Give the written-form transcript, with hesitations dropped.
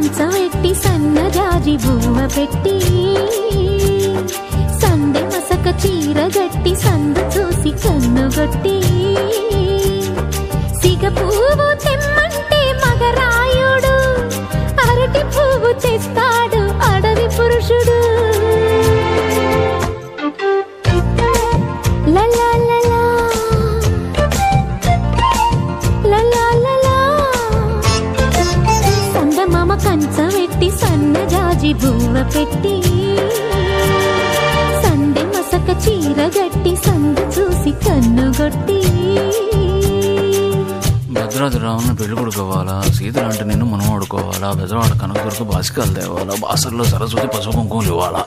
కంచవెట్టి సన్నజాజి బువ్వ పెట్టి సందె మసక చీర గట్టి సందు చూసి కన్నుగొట్టి సిగ పువ్వు తెమ్మంటే మగరాయుడు అరటి పువ్వు తెస్తాడు అడవి పురుషుడు. లలా లలా లలా లలా సందమామ కంచవెట్టి సన్నజాజి బువ్వ పెట్టి సందె మసక చీర గట్టి సందు చూసి కన్నుగొట్టి. భద్రాద్రి రావుని పెళ్లి కొడుకోవాలా, సీతలు అంటే నిన్ను మనం ఆడుకోవాలా, బెజవాడ కనకదుర్గ బాసికాలు తేవాలా, బాసర్లో సరస్వతి పసుపు కుంకుమలు ఇవ్వాలా.